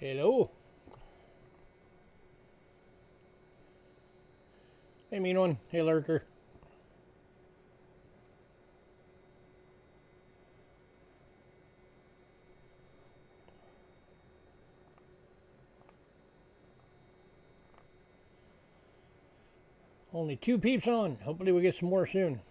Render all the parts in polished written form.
Hello. Hey, mean one. Hey, lurker. Only 2 peeps on. Hopefully we get some more soon.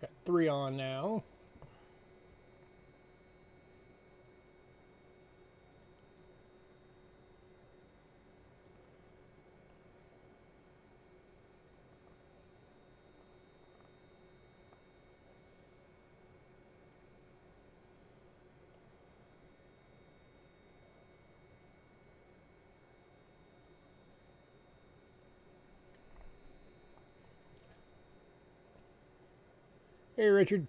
Got 3 on now. Hey, Richard.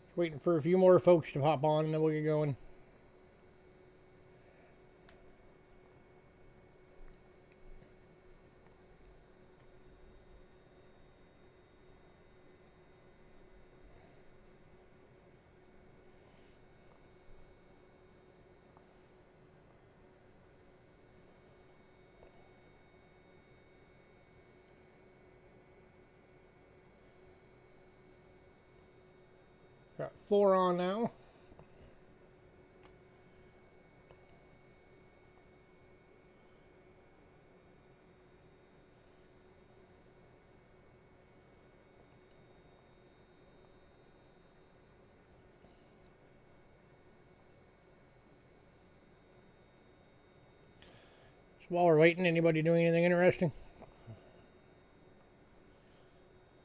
Just waiting for a few more folks to hop on and then we'll get going. Got 4 on now. So while we're waiting, anybody doing anything interesting?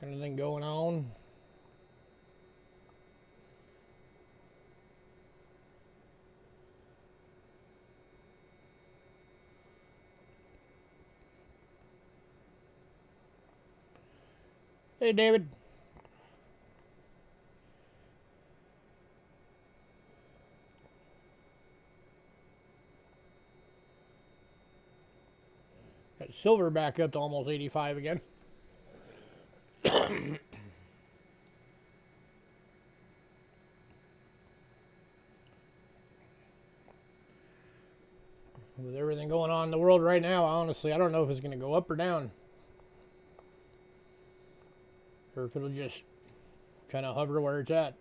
Anything going on? Hey, David. Got silver back up to almost 85 again. With everything going on in the world right now, honestly, I don't know if it's going to go up or down. Or if it'll just kind of hover where it's at.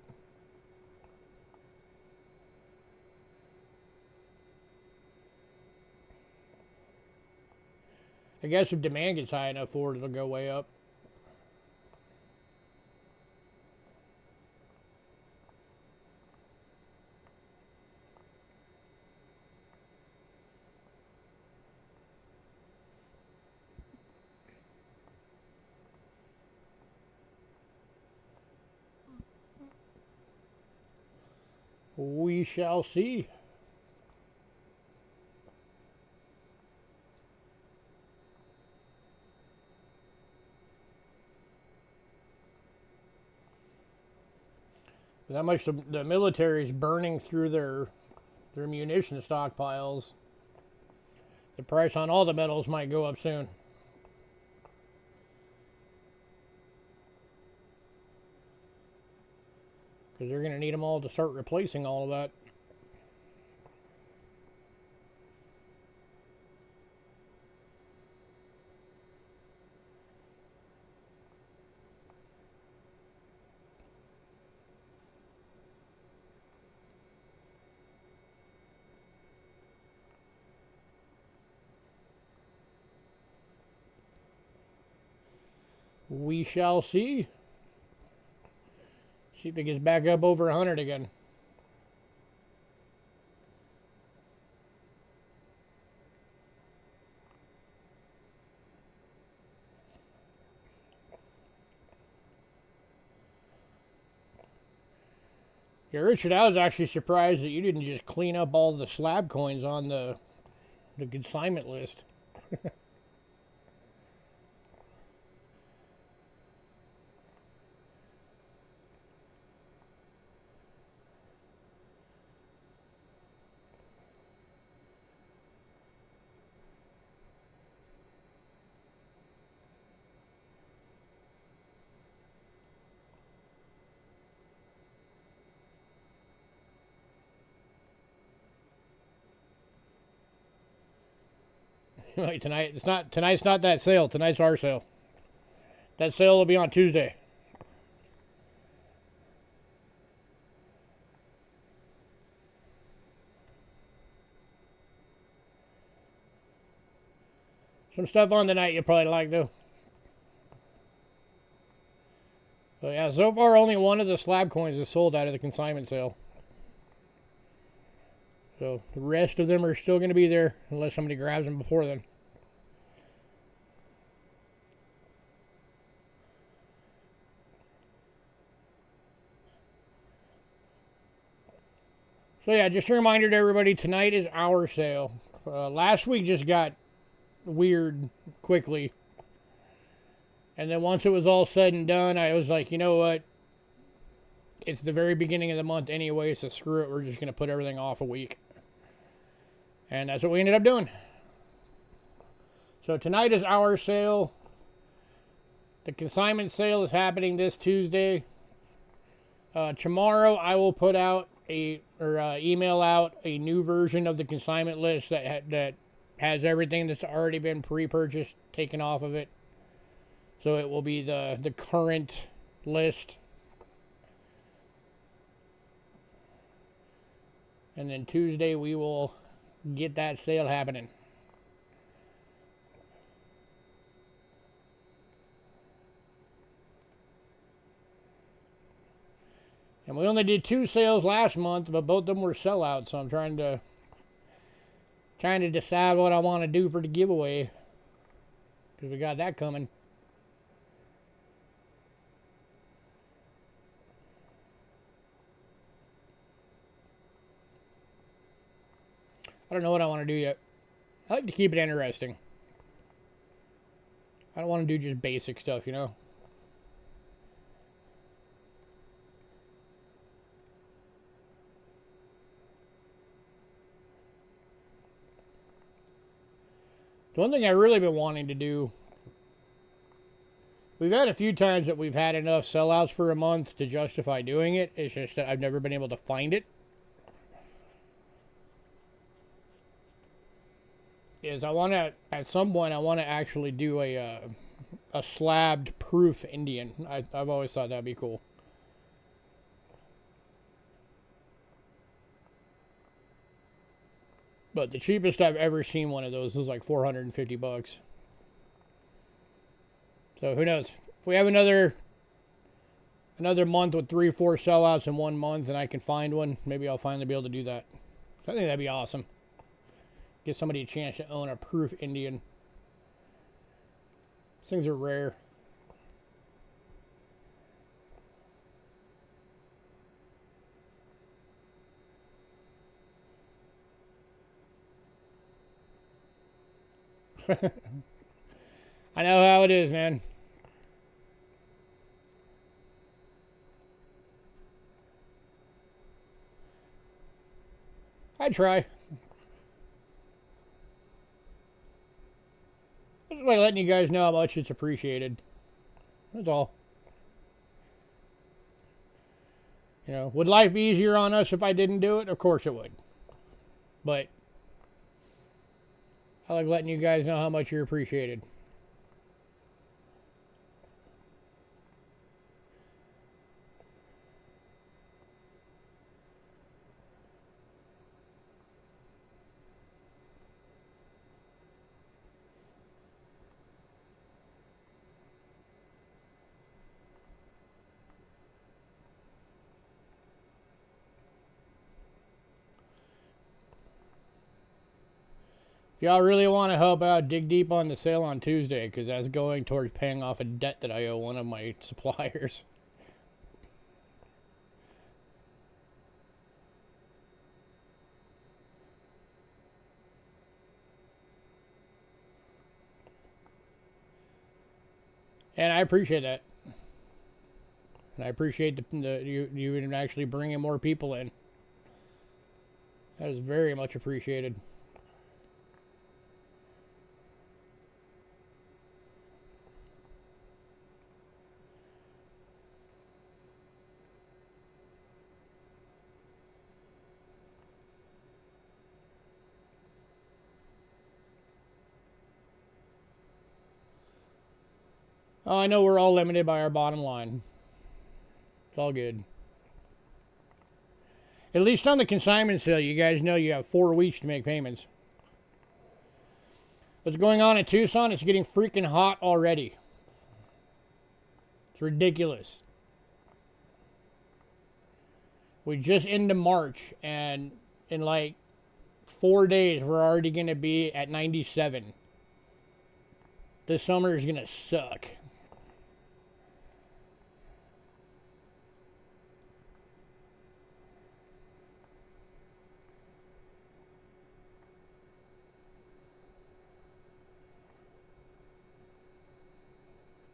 I guess if demand gets high enough for it, it'll go way up. We shall see. That much the military is burning through their munition stockpiles. The price on all the metals might go up soon. Because they're going to need them all to start replacing all of that. We shall see. See if it gets back up over 100 again. Yeah, Richard, I was actually surprised that you didn't just clean up all the slab coins on the consignment list. Like tonight, tonight's not that sale. Tonight's our sale. That sale will be on Tuesday. Some stuff on tonight you'll probably like though. But yeah, so far only one of the slab coins is sold out of the consignment sale. So the rest of them are still going to be there unless somebody grabs them before then. So yeah, just a reminder to everybody, tonight is our sale. Last week just got weird quickly. And then once it was all said and done, I was like, you know what? It's the very beginning of the month anyway, so screw it. We're just going to put everything off a week. And that's what we ended up doing. So tonight is our sale. The consignment sale is happening this Tuesday. Tomorrow I will put out email out a new version of the consignment list that has everything that's already been pre-purchased taken off of it. So it will be the current list. And then Tuesday we will get that sale happening. And we only did 2 sales last month, but both of them were sellouts, so I'm trying to decide what I want to do for the giveaway, because we got that coming. I don't know what I want to do yet. I like to keep it interesting. I don't want to do just basic stuff, you know? The one thing I've really been wanting to do, we've had a few times that we've had enough sellouts for a month to justify doing it. It's just that I've never been able to find it. Is I want to, at some point, I want to actually do a slabbed proof Indian. I've always thought that'd be cool. But the cheapest I've ever seen one of those was like $450. So who knows? If we have another month with 3 or 4 sellouts in 1 month and I can find one, maybe I'll finally be able to do that. So I think that'd be awesome. Give somebody a chance to own a proof Indian. These things are rare. I know how it is, man. I try. Just like letting you guys know how much it's appreciated. That's all. You know, would life be easier on us if I didn't do it? Of course it would. But I like letting you guys know how much you're appreciated. If y'all really want to help out, dig deep on the sale on Tuesday, because that's going towards paying off a debt that I owe one of my suppliers. And I appreciate that. And I appreciate you actually bringing more people in. That is very much appreciated. Oh, I know we're all limited by our bottom line. It's all good. At least on the consignment sale, you guys know you have 4 weeks to make payments. What's going on in Tucson? It's getting freaking hot already. It's ridiculous. We just into March, and in like 4 days, we're already going to be at 97. This summer is going to suck.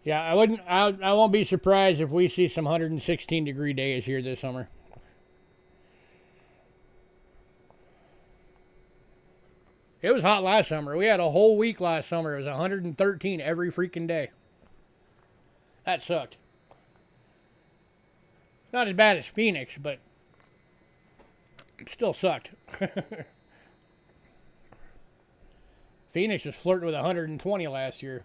Yeah, I won't be surprised if we see some 116-degree days here this summer. It was hot last summer. We had a whole week last summer. It was 113 every freaking day. That sucked. Not as bad as Phoenix, but it still sucked. Phoenix was flirting with 120 last year.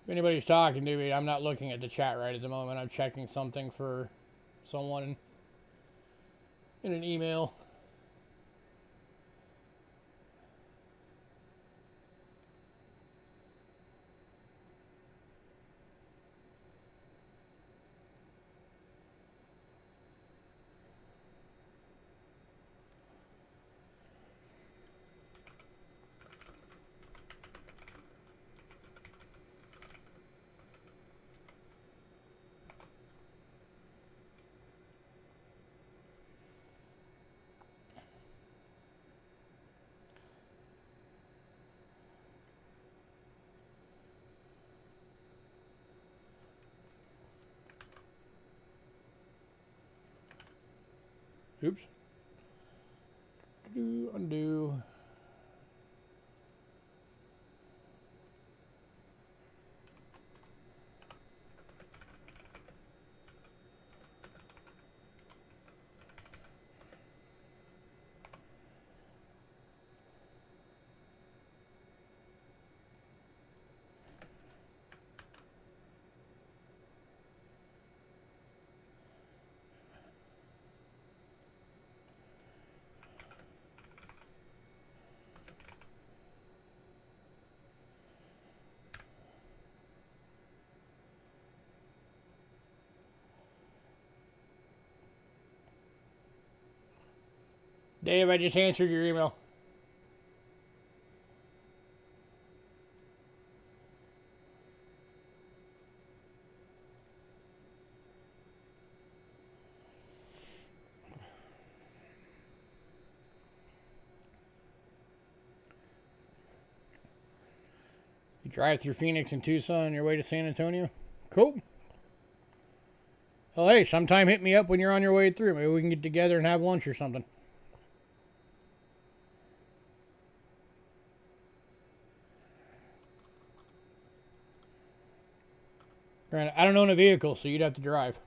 If anybody's talking to me, I'm not looking at the chat right at the moment. I'm checking something for someone in an email. Oops. Undo. Dave, I just answered your email. You drive through Phoenix and Tucson on your way to San Antonio? Cool. Well, hey, sometime hit me up when you're on your way through. Maybe we can get together and have lunch or something. Granted, I don't own a vehicle, so you'd have to drive.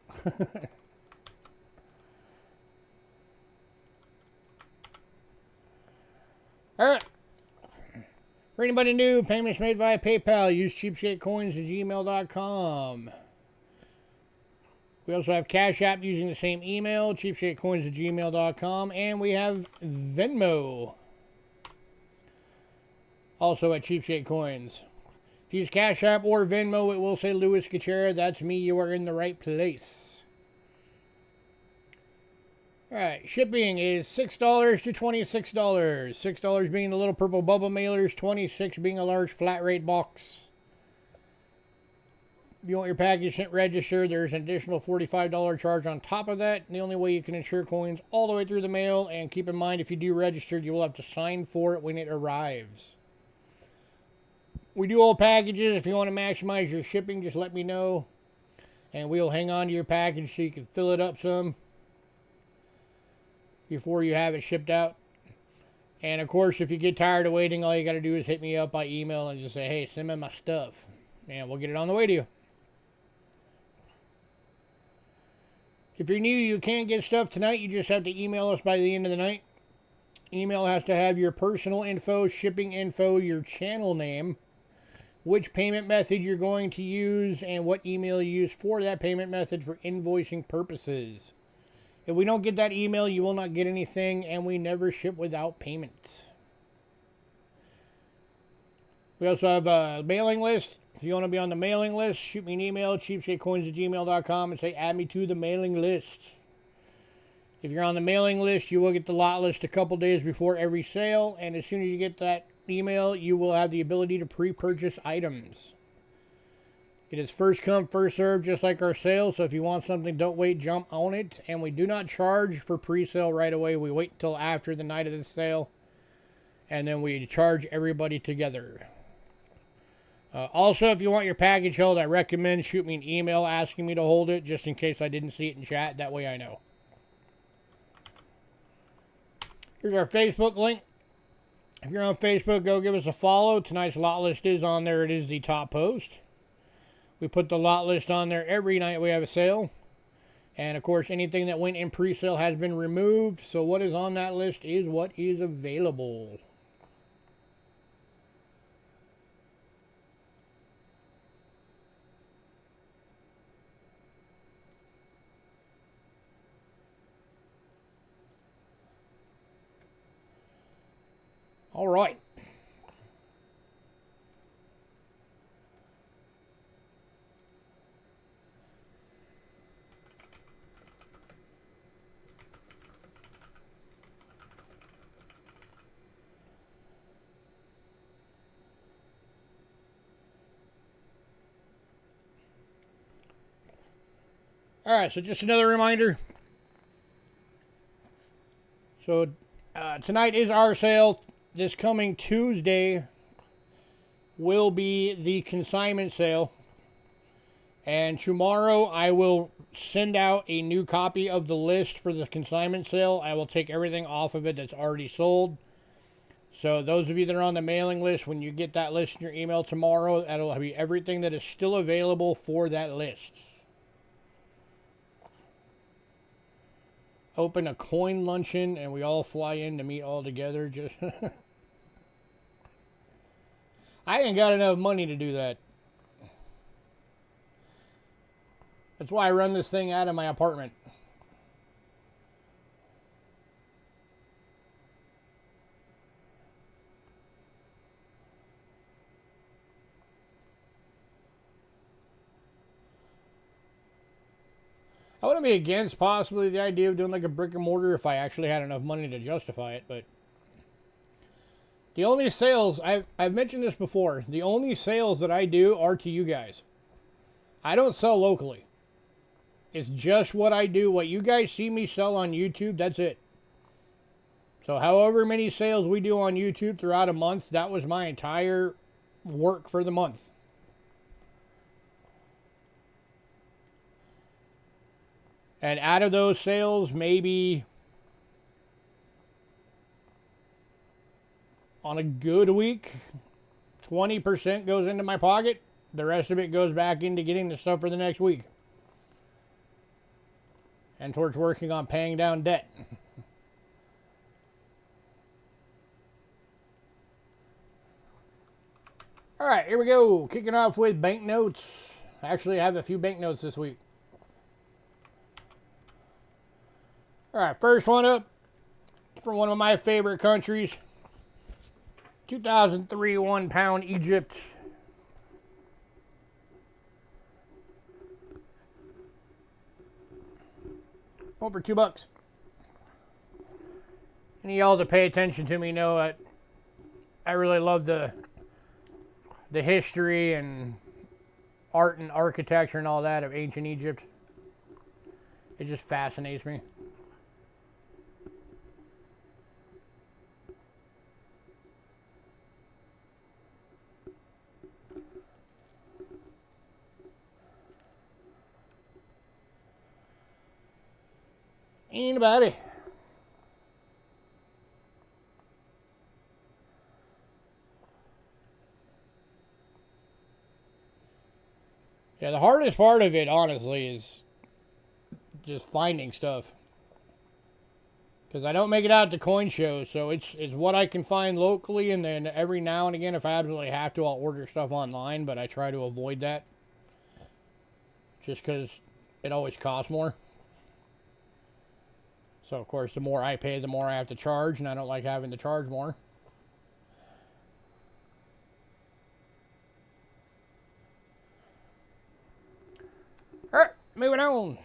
For anybody new, payments made via PayPal. Use cheapskatecoins@gmail.com. We also have Cash App using the same email, cheapskatecoins@gmail.com. And we have Venmo, also at Cheapskate Coins. If you use Cash App or Venmo, it will say Louis Gachera. That's me. You are in the right place. Alright, shipping is $6 to $26. $6 being the little purple bubble mailers, $26 being a large flat rate box. If you want your package sent registered, there's an additional $45 charge on top of that. And the only way you can insure coins all the way through the mail. And keep in mind, if you do register, you will have to sign for it when it arrives. We do all packages. If you want to maximize your shipping, just let me know. And we'll hang on to your package so you can fill it up some before you have it shipped out. And of course, if you get tired of waiting, all you got to do is hit me up by email and just say, hey, send me my stuff. And we'll get it on the way to you. If you're new, you can't get stuff tonight. You just have to email us by the end of the night. Email has to have your personal info, shipping info, your channel name, which payment method you're going to use, and what email you use for that payment method for invoicing purposes. If we don't get that email, you will not get anything, and we never ship without payment. We also have a mailing list. If you want to be on the mailing list, shoot me an email, cheapskatecoins@gmail.com, and say, add me to the mailing list. If you're on the mailing list, you will get the lot list a couple days before every sale, and as soon as you get that email, you will have the ability to pre-purchase items. It is first come, first served, just like our sale, so if you want something, don't wait, jump on it. And we do not charge for pre-sale right away. We wait until after the night of the sale, and then we charge everybody together. Also, if you want your package held, I recommend shoot me an email asking me to hold it, just in case I didn't see it in chat. That way I know. Here's our Facebook link. If you're on Facebook, go give us a follow. Tonight's lot list is on there. It is the top post. We put the lot list on there every night we have a sale. And, of course, anything that went in pre-sale has been removed. So what is on that list is what is available. All right. All right, so just another reminder. So tonight is our sale. This coming Tuesday will be the consignment sale. And tomorrow I will send out a new copy of the list for the consignment sale. I will take everything off of it that's already sold. So those of you that are on the mailing list, when you get that list in your email tomorrow, that'll be everything that is still available for that list. Open a coin luncheon and we all fly in to meet all together. Just I ain't got enough money to do that. That's why I run this thing out of my apartment. I wouldn't be against possibly the idea of doing like a brick and mortar if I actually had enough money to justify it, but the only sales, I've mentioned this before, the only sales that I do are to you guys. I don't sell locally. It's just what I do. What you guys see me sell on YouTube, that's it. So however many sales we do on YouTube throughout a month, that was my entire work for the month. And out of those sales, maybe on a good week, 20% goes into my pocket. The rest of it goes back into getting the stuff for the next week. And towards working on paying down debt. All right, here we go. Kicking off with banknotes. Actually, I have a few banknotes this week. All right, first one up from one of my favorite countries. 2003 £1 Egypt. One for $2. Any of y'all that pay attention to me know that I really love the history and art and architecture and all that of ancient Egypt. It just fascinates me. Anybody? Yeah, the hardest part of it, honestly, is just finding stuff. Because I don't make it out to coin shows, so it's what I can find locally, and then every now and again, if I absolutely have to, I'll order stuff online, but I try to avoid that. Just because it always costs more. So, of course, the more I pay, the more I have to charge, and I don't like having to charge more. Alright, moving on.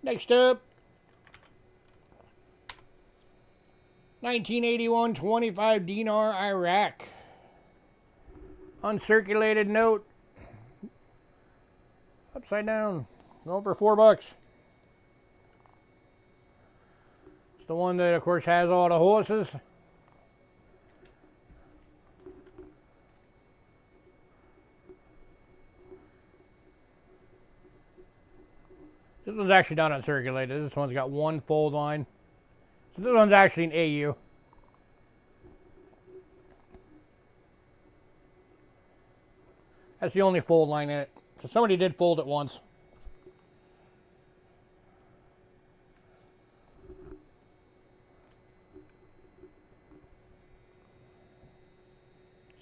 Next up, 1981 25 dinar Iraq. Uncirculated note. Upside down. Going for $4. It's the one that, of course, has all the horses. This one's actually not uncirculated. This one's got one fold line. So this one's actually an AU. That's the only fold line in it. So somebody did fold it once.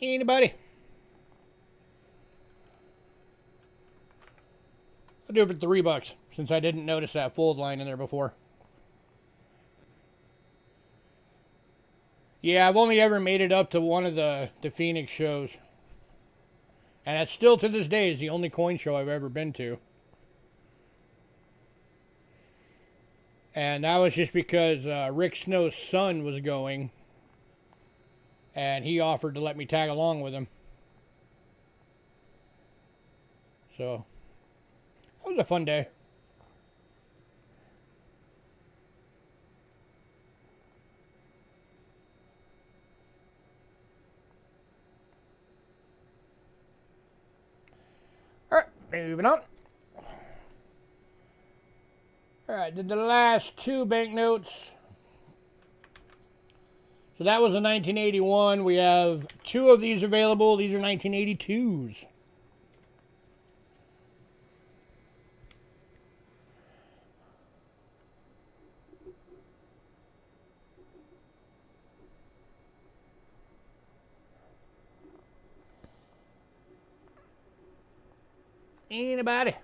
Anybody? I'll do it for $3 since I didn't notice that fold line in there before. Yeah, I've only ever made it up to one of the Phoenix shows. And it's still to this day is the only coin show I've ever been to. And that was just because Rick Snow's son was going. And he offered to let me tag along with him. So, that was a fun day. Alright, moving on. Alright, did the last two banknotes. So that was a 1981. We have two of these available. These are 1982s. Anybody?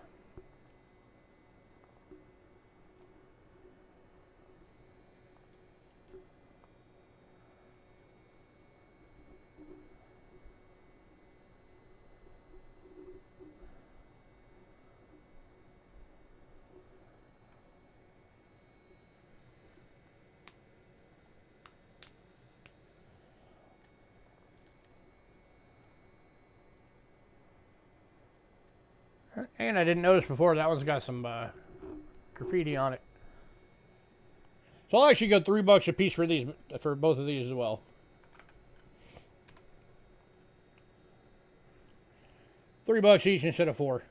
And I didn't notice before, that one's got some graffiti on it. So I'll actually go $3 a piece for these, for both of these as well. $3 each instead of $4.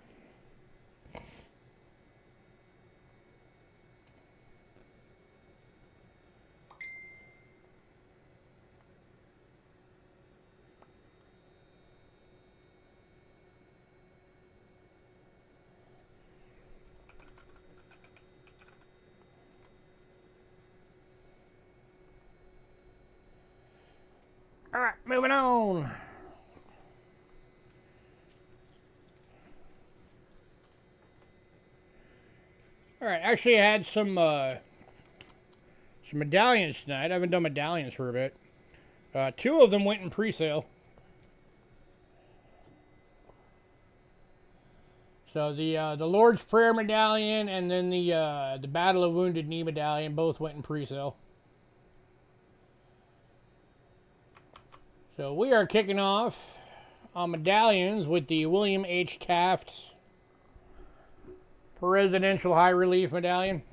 Alright, moving on. Alright, actually I had some medallions tonight. I haven't done medallions for a bit. 2 of them went in pre-sale. So the Lord's Prayer medallion and then the Battle of Wounded Knee medallion both went in pre-sale. So we are kicking off on medallions with the William H. Taft Presidential High Relief Medallion.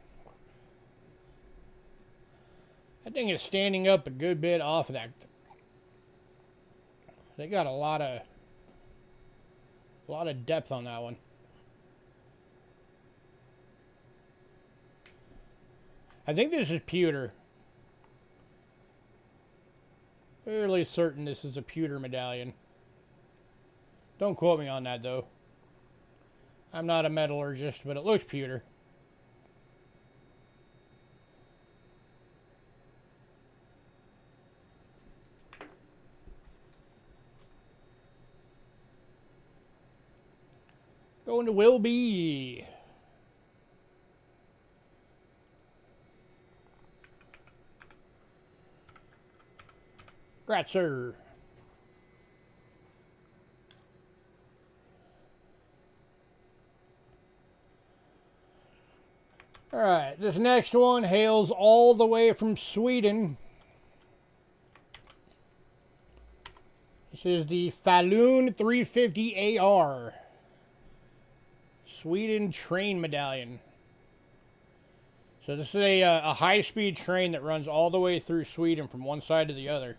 That thing is standing up a good bit off of that. They got a lot of depth on that one. I think this is pewter. Fairly certain this is a pewter medallion. Don't quote me on that though. I'm not a metallurgist, but it looks pewter. Going to Will B. Congrats, sir. Alright, this next one hails all the way from Sweden. This is the Falun 350 AR. Sweden train medallion. So this is a high-speed train that runs all the way through Sweden from one side to the other.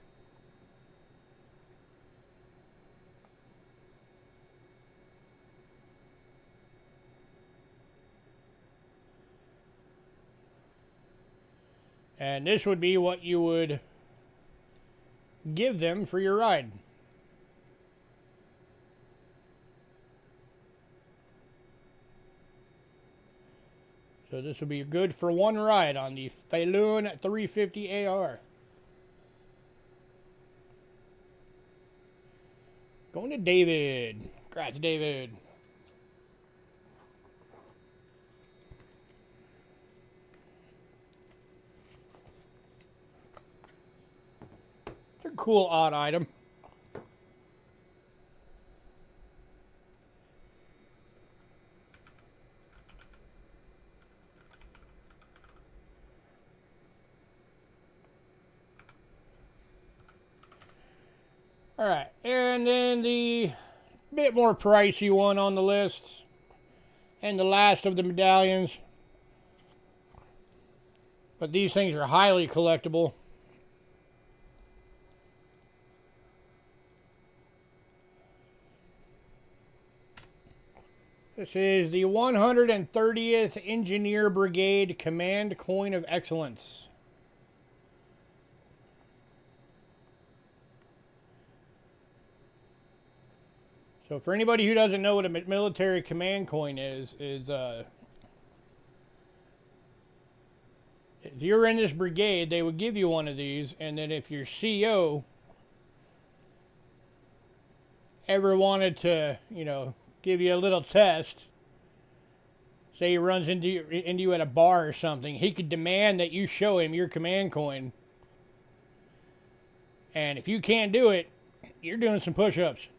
And this would be what you would give them for your ride. So this would be good for one ride on the Falun 350 AR. Going to David. Congrats, David. It's a cool odd item. Alright, and then the bit more pricey one on the list, and the last of the medallions. But these things are highly collectible. This is the 130th Engineer Brigade Command Coin of Excellence. So for anybody who doesn't know what a military command coin is if you're in this brigade, they would give you one of these, and then if your CO ever wanted to, give you a little test, say he runs into you at a bar or something, he could demand that you show him your command coin. And if you can't do it, you're doing some push-ups.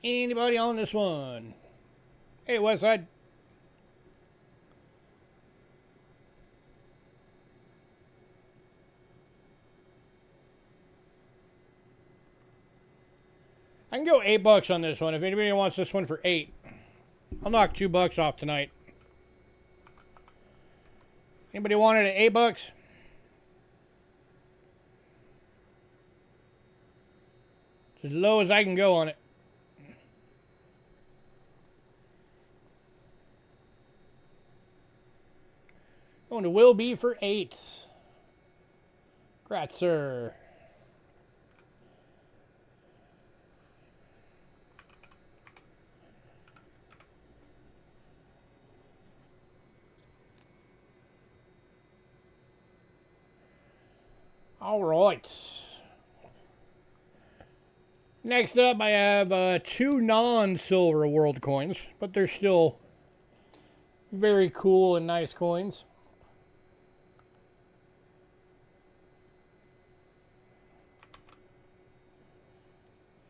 Anybody on this one? Hey, Westside. I can go $8 on this one if anybody wants this one for $8. I'll knock $2 off tonight. Anybody want it at $8? It's as low as I can go on it. Going to Will B for 8. Congrats, sir. All right. Next up, I have 2 non-silver world coins, but they're still very cool and nice coins.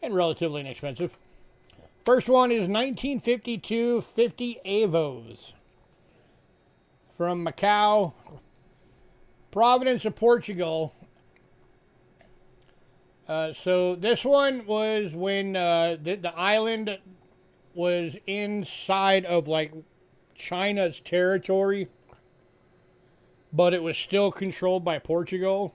And relatively inexpensive. First one is 1952 50 Avos from Macau, Providence of Portugal. So this one was when the island was inside of like China's territory, but it was still controlled by Portugal.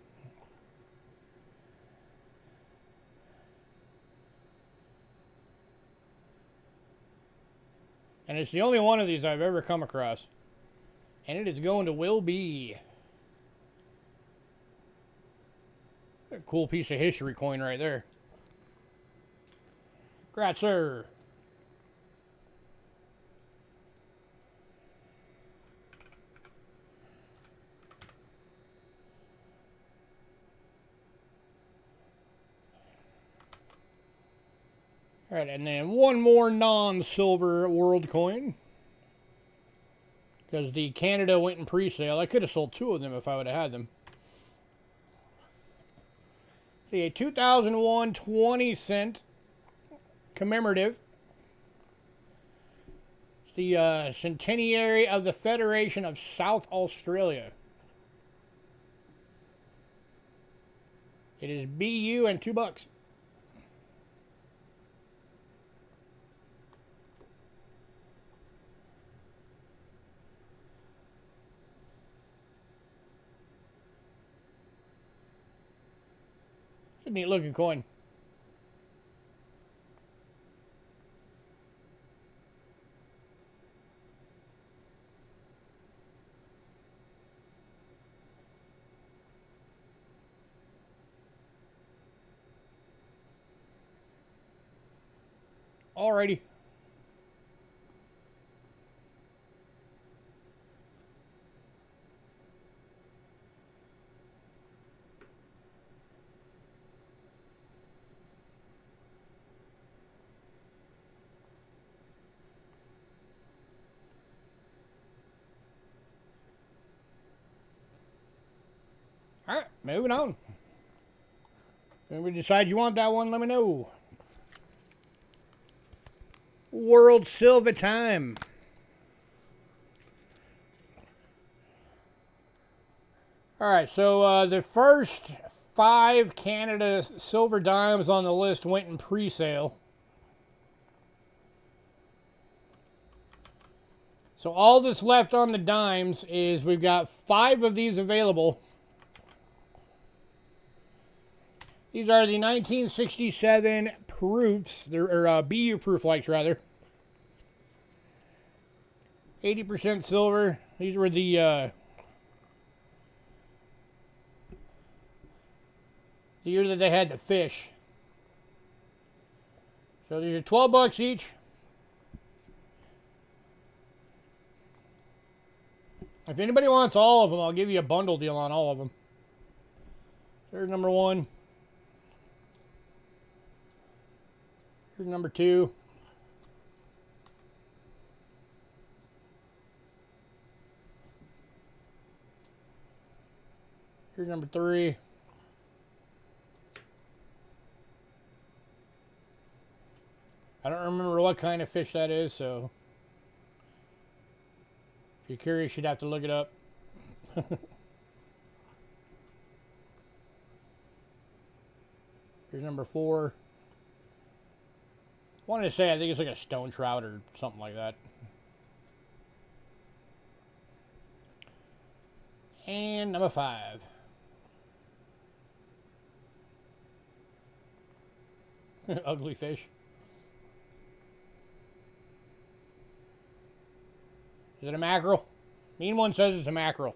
And it's the only one of these I've ever come across. And it is going to Will B. A cool piece of history coin right there. Congrats, sir. All right, and then one more non-silver world coin. Because the Canada went in pre-sale. I could have sold 2 of them if I would have had them. See, a 2001 20-cent commemorative. It's the centenary of the Federation of South Australia. It is BU and $2. It's a neat looking coin. Alrighty. Alright, moving on. If anybody decides you want that one, let me know. World Silver time. Alright, so the first 5 Canada silver dimes on the list went in pre-sale. So all that's left on the dimes is we've got 5 of these available. These are the 1967 proofs, or BU proof likes rather. 80% silver. These were the year that they had the fish. So these are $12 each. If anybody wants all of them, I'll give you a bundle deal on all of them. There's number 1. Here's number 2. Here's number 3. I don't remember what kind of fish that is, so if you're curious, you'd have to look it up. Here's number 4. I wanted to say I think it's like a stone trout or something like that. And number 5. Ugly fish. Is it a mackerel? Mean one says it's a mackerel.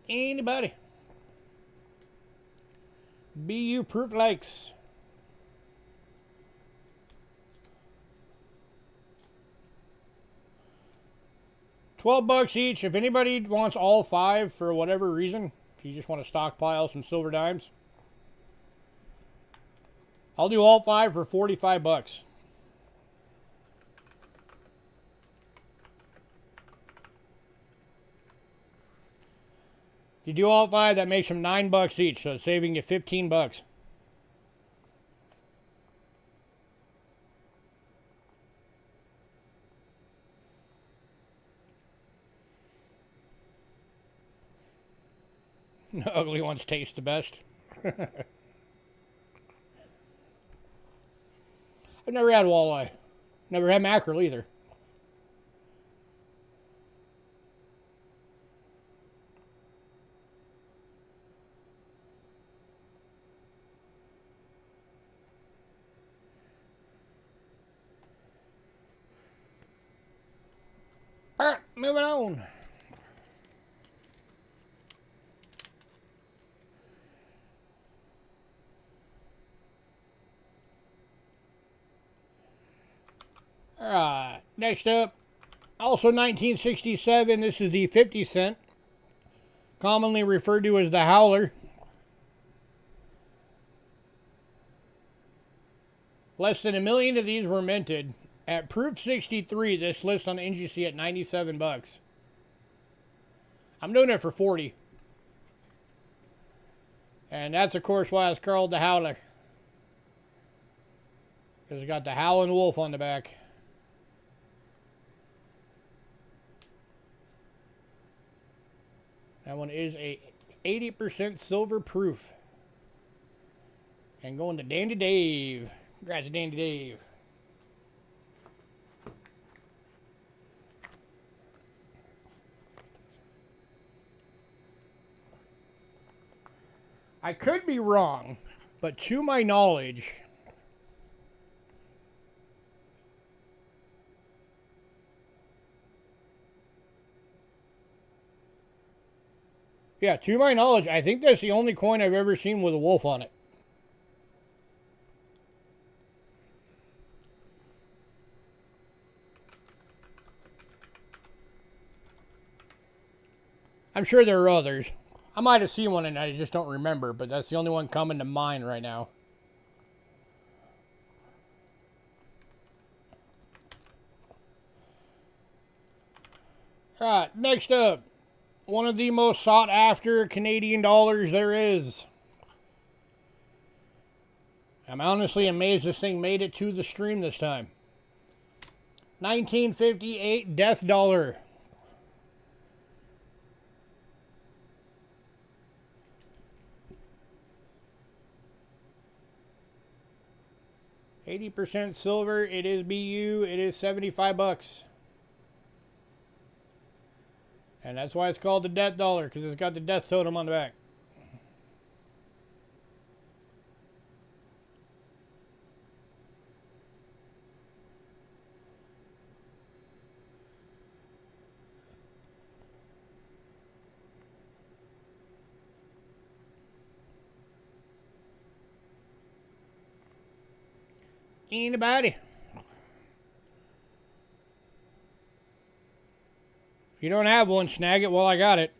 Anybody? BU proof likes. $12 each. If anybody wants all 5 for whatever reason, if you just want to stockpile some silver dimes, I'll do all 5 for $45. If you do all 5, that makes them $9 each, so it's saving you $15. The ugly ones taste the best. I've never had walleye. Never had mackerel either. Alright, moving on. Alright, next up, also 1967, this is the 50 cent, commonly referred to as the Howler. Less than 1 million of these were minted. At proof 63, this lists on the NGC at $97. I'm doing it for 40. And that's, of course, why it's called the Howler. Because it's got the howling wolf on the back. That one is a 80% silver proof. And going to Dandy Dave. Congrats, Dandy Dave. I could be wrong, but to my knowledge, I think that's the only coin I've ever seen with a wolf on it. I'm sure there are others. I might have seen one and I just don't remember, but that's the only one coming to mind right now. Alright, next up. One of the most sought after Canadian dollars there is. I'm honestly amazed this thing made it to the stream this time. 1958 Death Dollar. $80 silver. It is BU. It is $75. And that's why it's called the Death Dollar, because it's got the death totem on the back. Anybody? If you don't have one, snag it while I got it.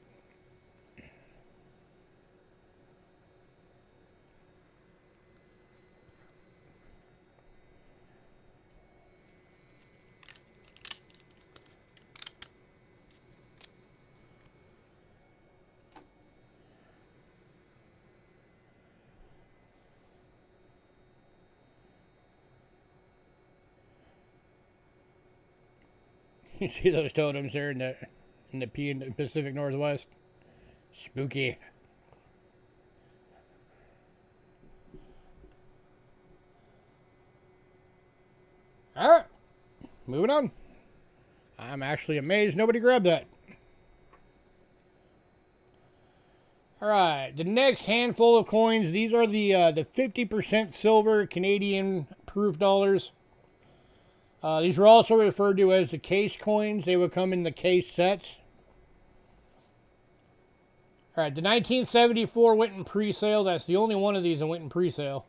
You see those totems there in the Pacific Northwest? Spooky. Alright. Moving on. I'm actually amazed nobody grabbed that. Alright. The next handful of coins. These are the 50% silver Canadian proof dollars. These are also referred to as the case coins. They would come in the case sets. All right, the 1974 went in pre-sale. That's the only one of these that went in pre-sale.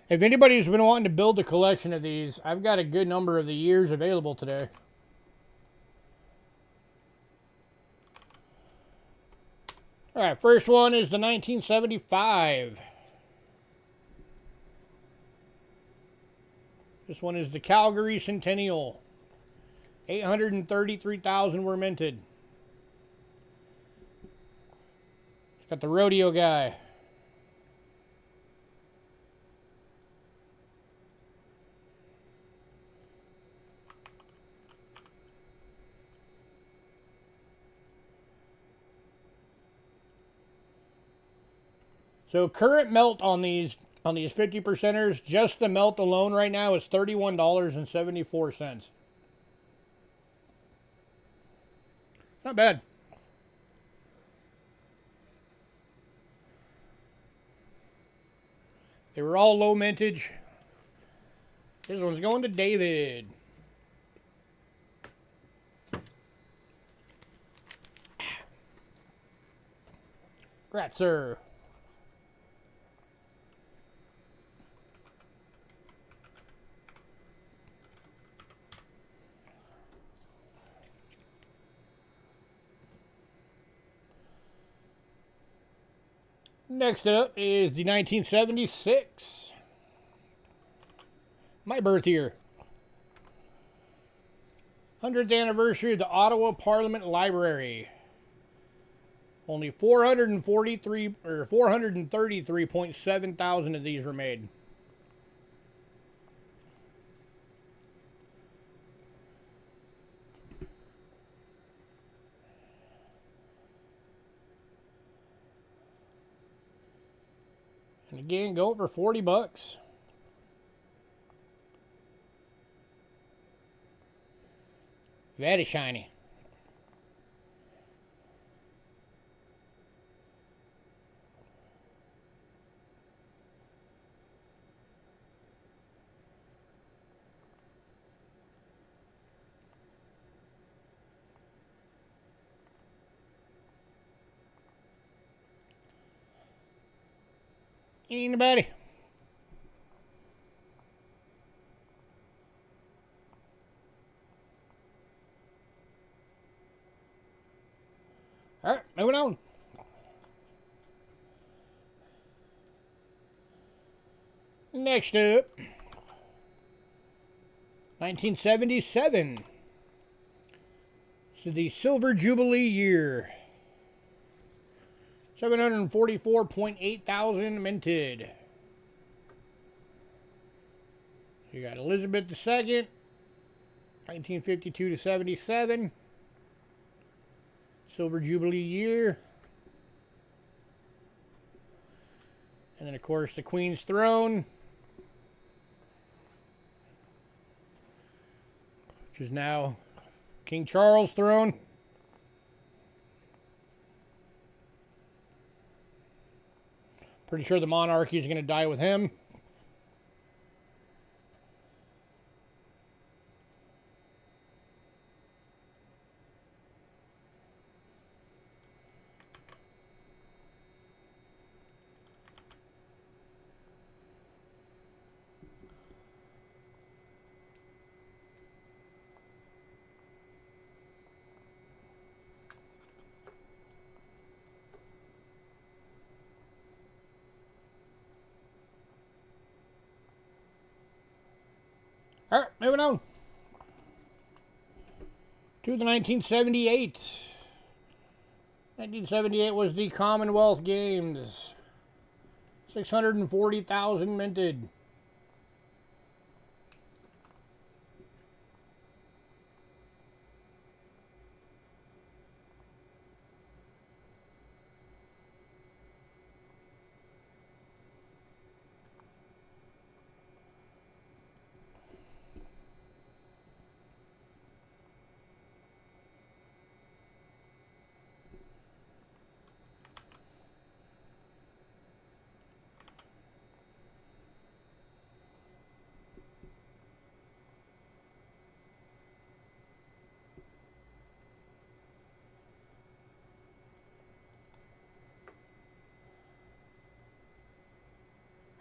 If anybody's been wanting to build a collection of these, I've got a good number of the years available today. All right, first one is the 1975. This one is the Calgary Centennial. 833,000 were minted. It's got the rodeo guy. So current melt on these 50 percenters, just the melt alone right now is $31.74. Not bad. They were all low mintage. This one's going to David. Congrats, sir. Next up is the 1976. My birth year. 100th anniversary of the Ottawa Parliament Library. Only 433.7 thousand of these were made. And again, go for 40 bucks. Very shiny. Anybody? All right, moving on. Next up, 1977. So the Silver Jubilee year. 744.8 thousand minted. You got Elizabeth II, 1952 to 77. Silver Jubilee year. And then, of course, the Queen's Throne, which is now King Charles' throne. Pretty sure the monarchy is going to die with him. All right, moving on to the 1978. 1978 was the Commonwealth Games. 640,000 minted.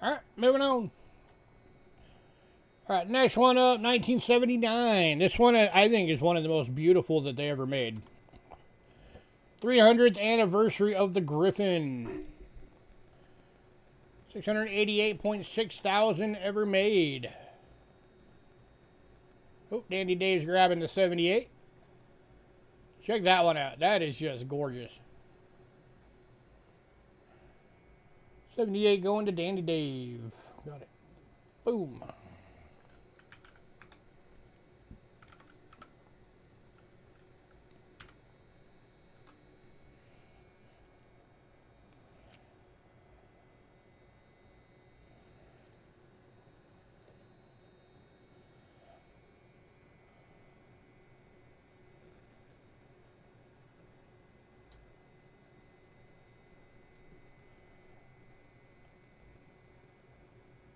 Alright, moving on. Alright, next one up, 1979. This one I think is one of the most beautiful that they ever made. 300th anniversary of the Griffin. 688.6 thousand ever made. Oh, Dandy Dave's grabbing the 78. Check that one out. That is just gorgeous. 78 going to Dandy Dave. Got it. Boom.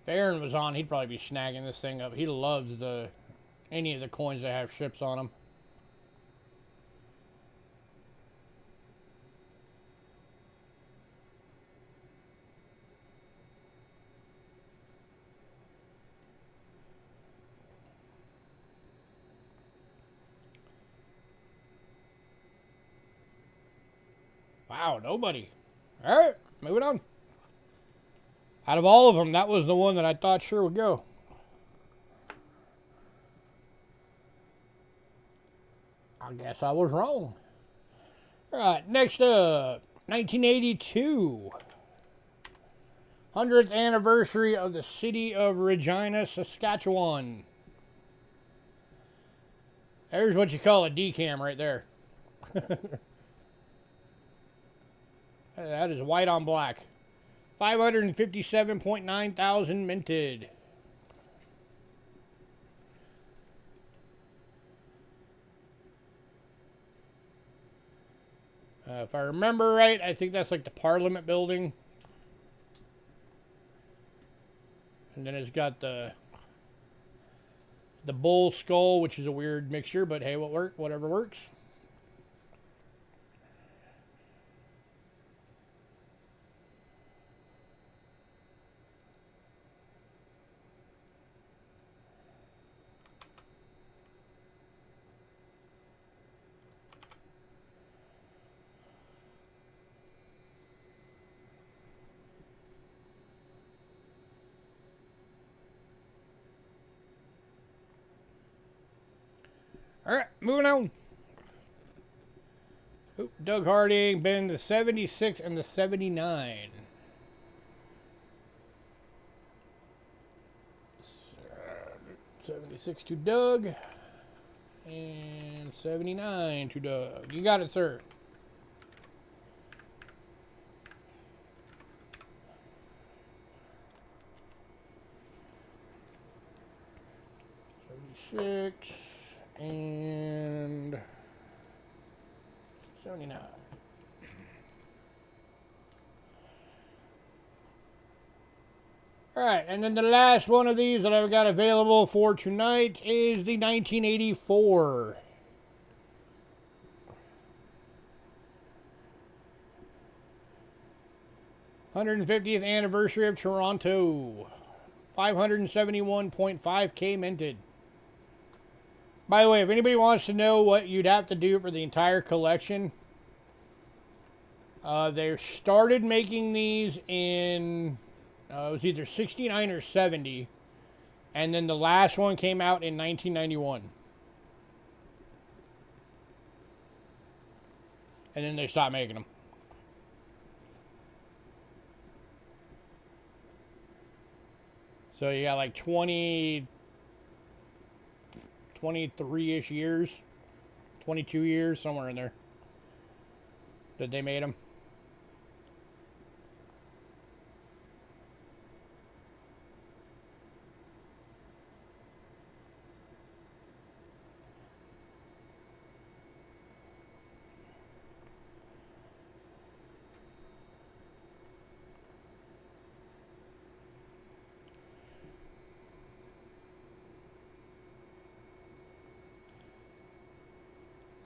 If Aaron was on, he'd probably be snagging this thing up. He loves any of the coins that have ships on them. Wow, nobody. All right, moving on. Out of all of them, that was the one that I thought sure would go. I guess I was wrong. All right, next up, 1982. 100th anniversary of the city of Regina, Saskatchewan. There's what you call a decam right there. That is white on black. 557.9 thousand minted. If I remember right, I think that's like the Parliament building. And then it's got the bull skull, which is a weird mixture, but hey, whatever works. All right, moving on. Oop, Doug Harding, been the 76 and the 79. 76 to Doug. And 79 to Doug. You got it, sir. $76 and 79. All right, and then the last one of these that I've got available for tonight is the 1984. $150th anniversary of Toronto. 571.5K minted. By the way, if anybody wants to know what you'd have to do for the entire collection, they started making these in, it was either 69 or 70, and then the last one came out in 1991. And then they stopped making them. So you got like 23-ish years, 22 years, somewhere in there, that they made them.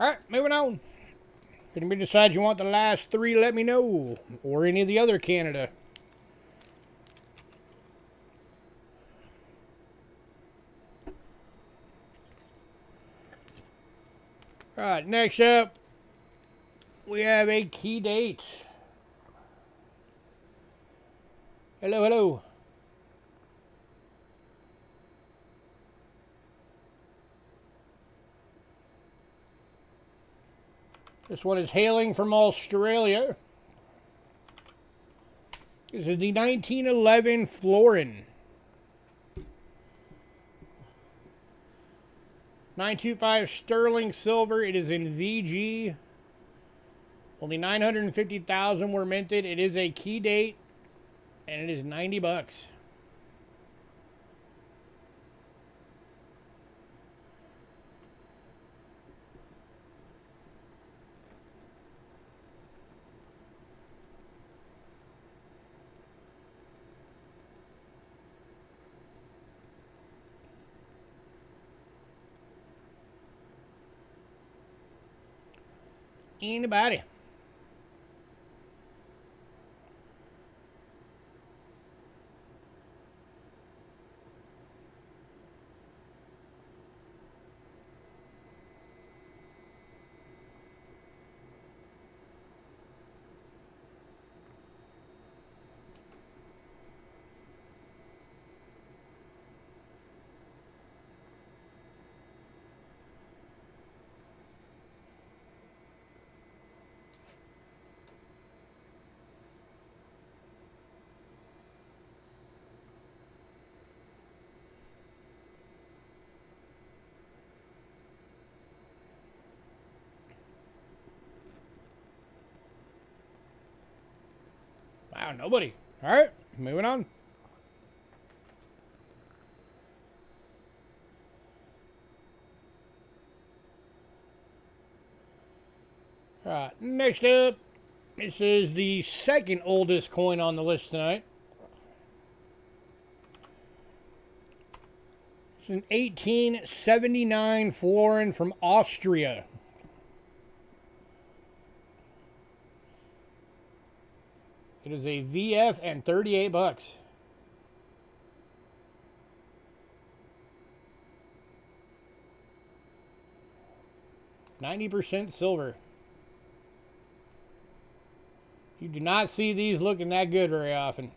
Alright, moving on. If anybody decides you want the last three, let me know. Or any of the other Canada. All right, next up, we have a key date. Hello, hello. This one is hailing from Australia. This is the 1911 Florin. 925 sterling silver. It is in VG. Only 950,000 were minted. It is a key date, and it is $90. Anybody? Wow, nobody. All right, moving on. All right, next up, this is the second oldest coin on the list tonight. It's an 1879 florin from Austria. It is a VF and $38. %90 silver. You do not see these looking that good very often.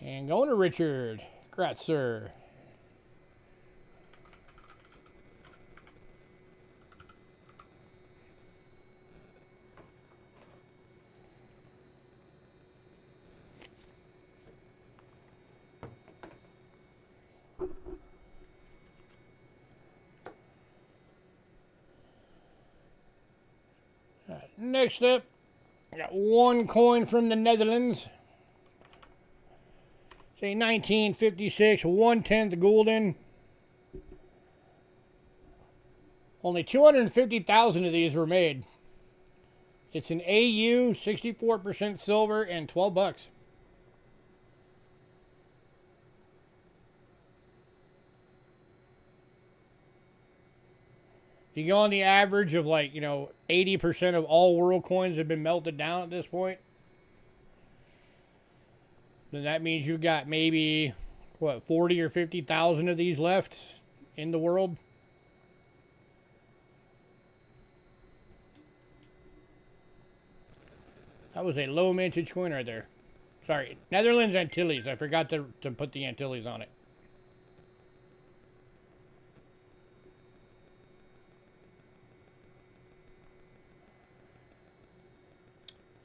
And going to Richard. Congrats, sir. Next up, I got one coin from the Netherlands. It's a 1956 1/10 gulden. Only 250,000 of these were made. It's an AU, 64% silver, and $12. If you go on the average of 80% of all world coins have been melted down at this point, then that means you've got maybe, 40 or 50,000 of these left in the world. That was a low mintage coin right there. Sorry, Netherlands Antilles. I forgot to put the Antilles on it.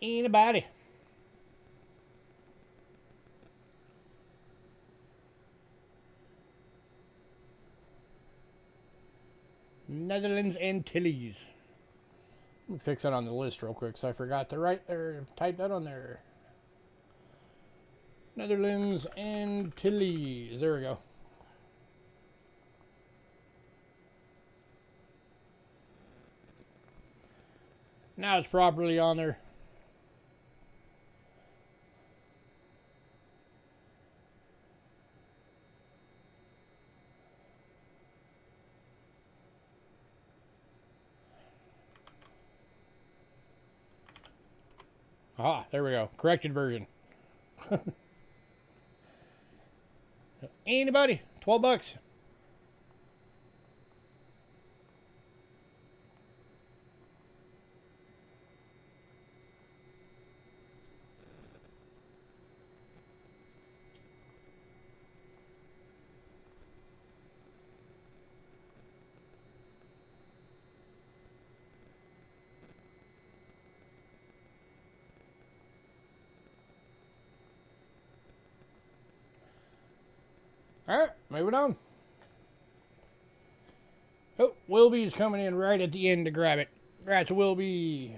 Anybody? Netherlands Antilles. Let me fix that on the list real quick, so I forgot to write or type that on there. Netherlands Antilles. There we go. Now it's properly on there. Ah, there we go. Corrected version. Anybody? 12 bucks. Alright, moving on. Oh, Wilby's coming in right at the end to grab it. Congrats, Wilby.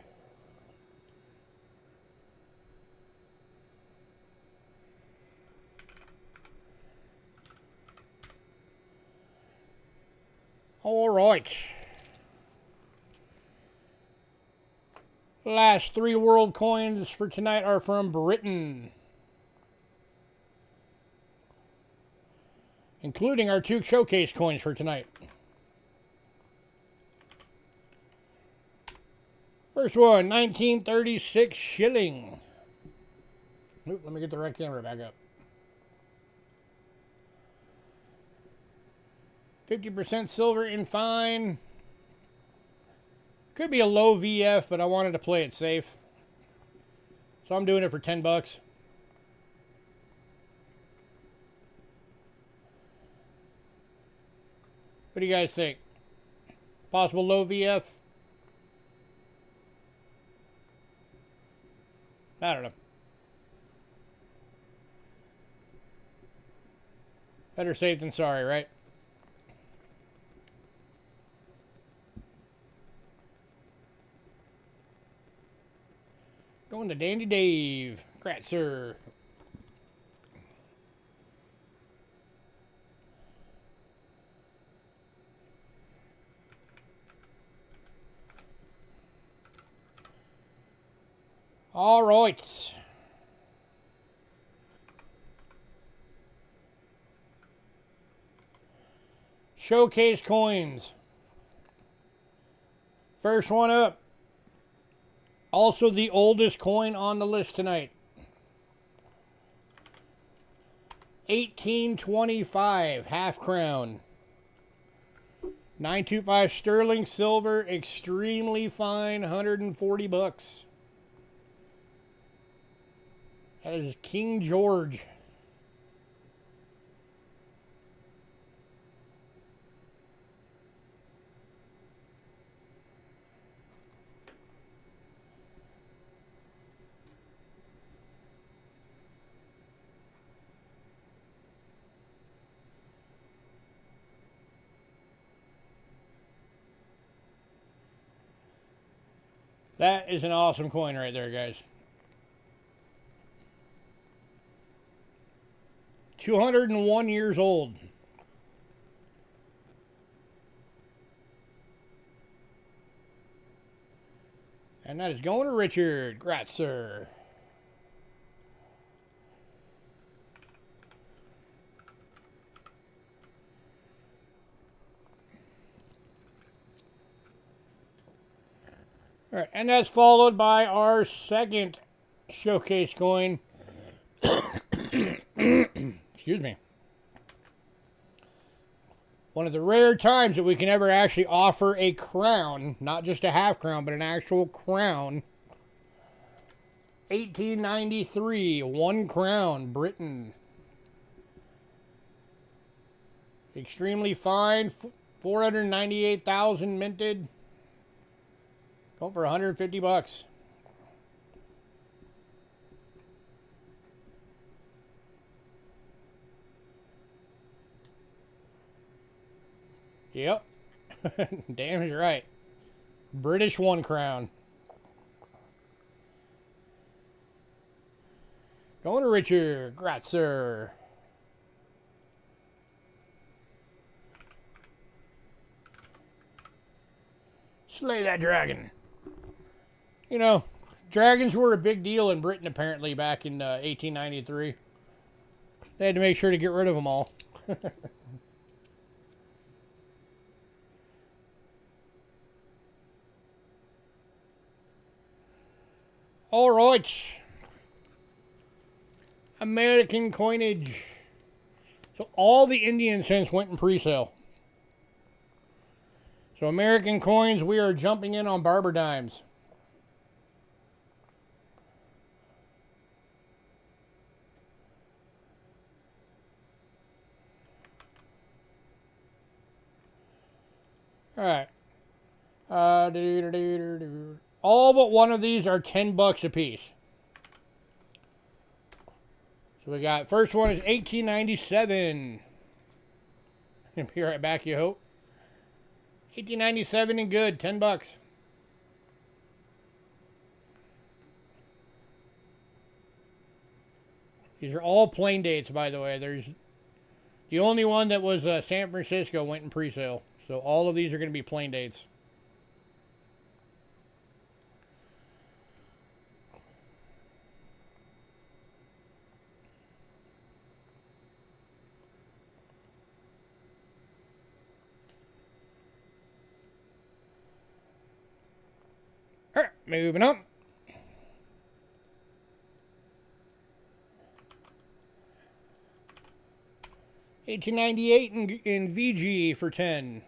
Alright. Last 3 world coins for tonight are from Britain, including our 2 showcase coins for tonight. First one, 1936 shilling. Oop, let me get the right camera back up. 50% silver in fine. Could be a low VF, but I wanted to play it safe. So I'm doing it for 10 bucks. What do you guys think? Possible low VF? I don't know. Better safe than sorry, right? Going to Dandy Dave. Congrats, sir. All right. Showcase coins. First one up. Also the oldest coin on the list tonight. 1825 half crown. 925 sterling silver, extremely fine, 140 bucks. That is King George. That is an awesome coin right there, guys. 201 years old. And that is going to Richard. Congrats, sir. All right, and that's followed by our second showcase coin. Excuse me. One of the rare times that we can ever actually offer a crown, not just a half crown, but an actual crown. 1893, 1 crown, Britain. Extremely fine, 498,000 minted. Going for 150 bucks. Yep. Damn is right. British 1 crown. Going to Richard. Congrats, sir. Slay that dragon. You know, dragons were a big deal in Britain apparently back in 1893. They had to make sure to get rid of them all. All right. American coinage. So all the Indian cents went in pre-sale. So American coins, we are jumping in on barber dimes. All right. All but one of these are $10 a piece. So we got, first one is 1897. Be right back, you hope. 1897 and good, $10. These are all plain dates, by the way. There's the only one that was San Francisco went in pre-sale. So all of these are going to be plain dates. All right, moving on. $18.98 in VG for 10.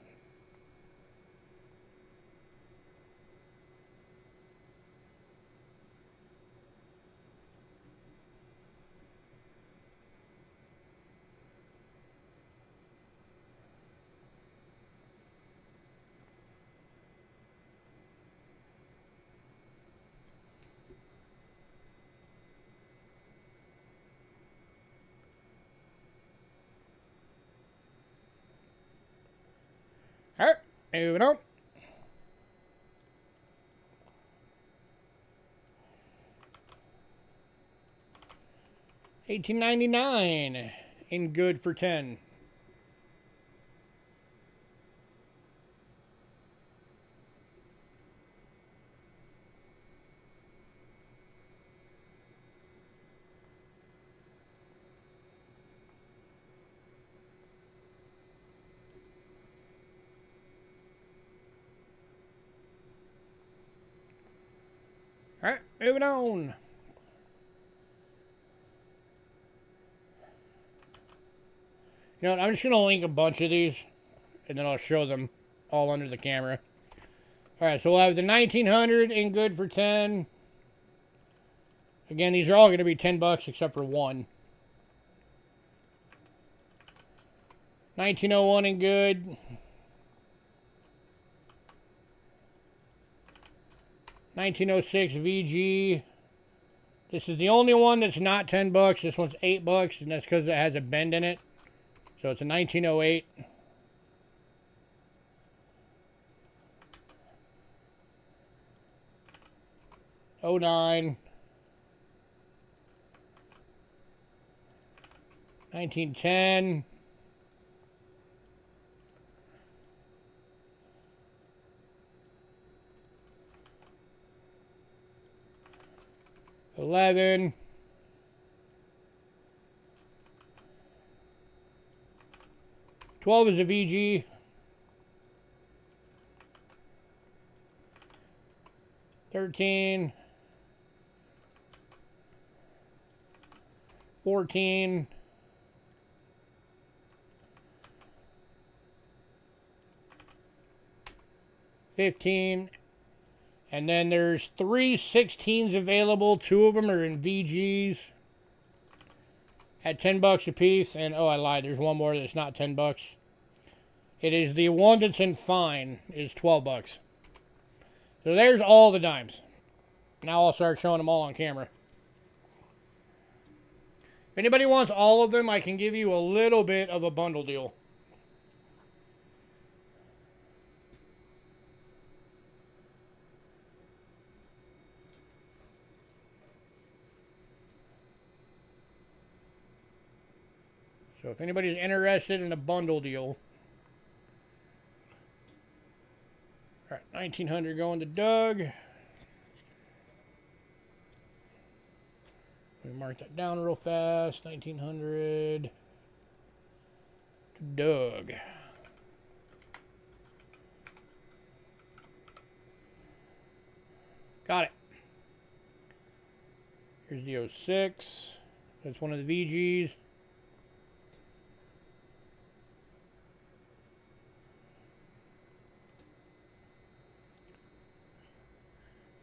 All right, moving on. $18.99 in good for 10. All right, moving on. You know what, I'm just going to link a bunch of these, and then I'll show them all under the camera. All right, so we'll have the 1900 in good for 10. Again, these are all going to be $10 except for one. 1901 in good. 1906 VG. This is the only one that's not $10. This one's $8, and that's because it has a bend in it. So it's a 1908. '09. 1910. 11. 12 is a VG. 13. 14. 15. And then there's 3 16s available. 2 of them are in VGs at $10 a piece. And oh, I lied. There's one more that's not $10. It is the one that's in fine is $12. So there's all the dimes. Now I'll start showing them all on camera. If anybody wants all of them, I can give you a little bit of a bundle deal. So if anybody's interested in a bundle deal. All right, 1900 going to Doug. Let me mark that down real fast. 1900 to Doug. Got it. Here's the 06. That's one of the VGs.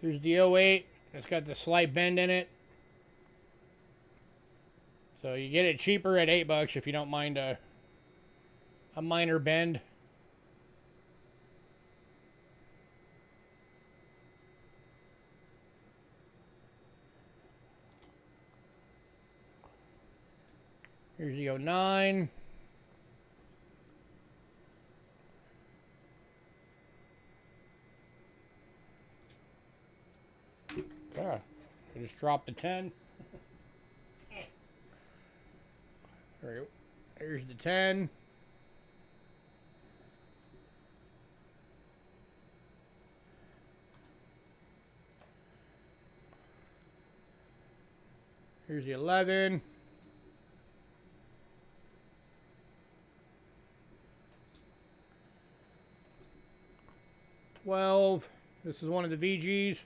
Here's the 08. It's got the slight bend in it. So you get it cheaper at $8 if you don't mind a minor bend. Here's the 09. God, I just dropped the 10. There we go. Here's the 10. Here's the 11. This is one of the VGs.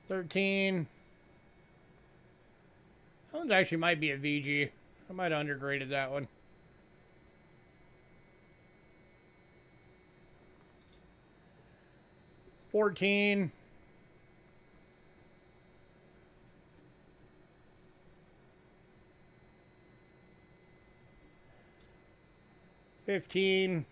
$13. That one actually might be a VG. I might have undergraded that one. $14. $15.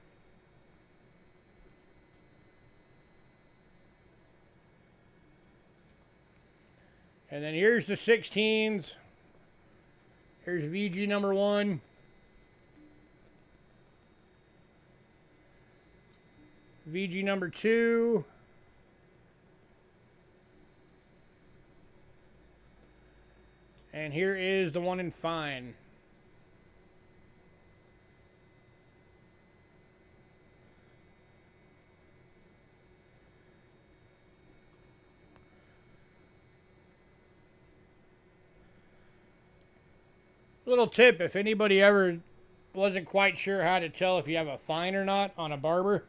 And then here's the 16s. Here's VG number 1. VG number 2. And here is the one in fine. Little tip, if anybody ever wasn't quite sure how to tell if you have a fine or not on a barber,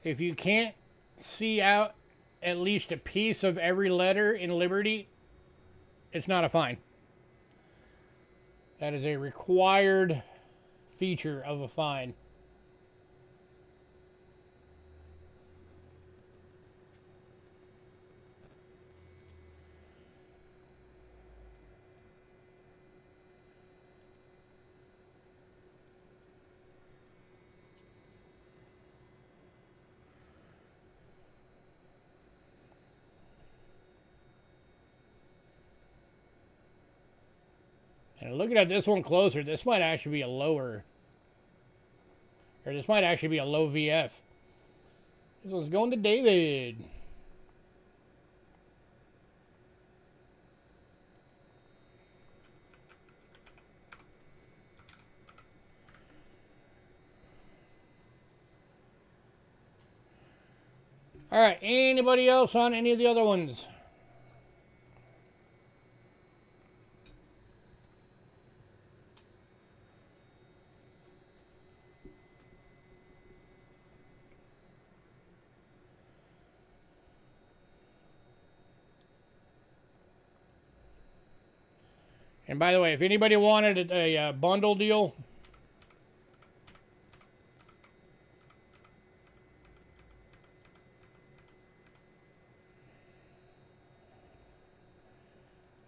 if you can't see out at least a piece of every letter in Liberty, it's not a fine. That is a required feature of a fine. And looking at this one closer, this might actually be a lower, or this might actually be a low VF. This one's going to David. All right, anybody else on any of the other ones? And by the way, if anybody wanted a bundle deal,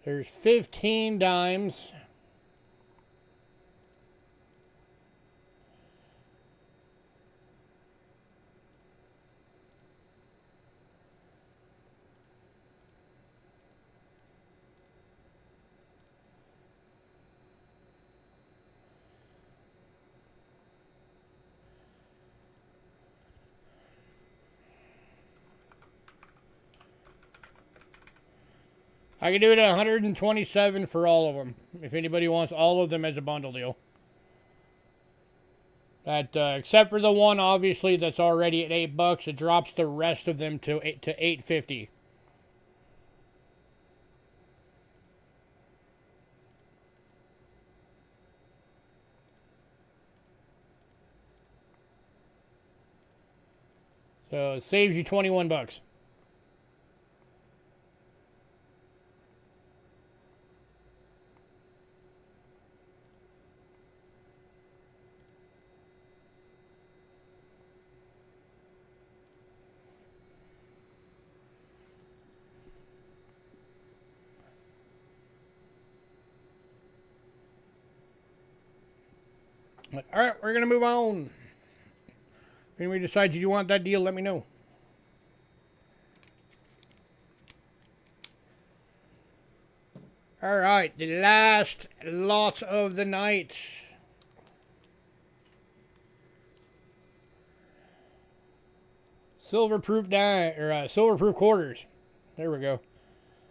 there's 15 dimes. I can do it at 127 for all of them, if anybody wants all of them as a bundle deal. That except for the one, obviously, that's already at $8, it drops the rest of them to $8.50. So it saves you 21 bucks. But, all right, we're going to move on. If anybody decides you want that deal, let me know. All right, the last lot of the night. Silver-proof silver-proof quarters. There we go.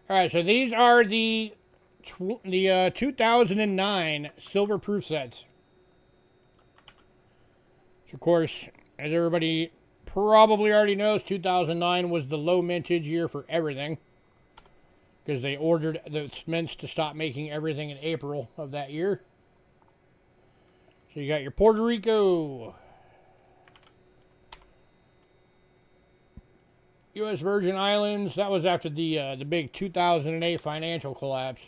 All right, so these are the 2009 silver-proof sets. So of course, as everybody probably already knows, 2009 was the low mintage year for everything, because they ordered the mints to stop making everything in April of that year. So you got your Puerto Rico, U.S. Virgin Islands. That was after the big 2008 financial collapse.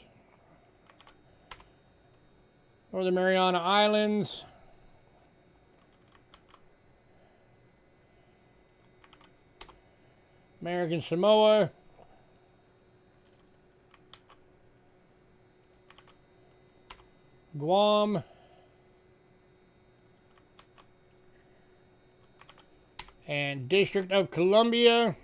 Northern Mariana Islands. American Samoa. Guam. And District of Columbia.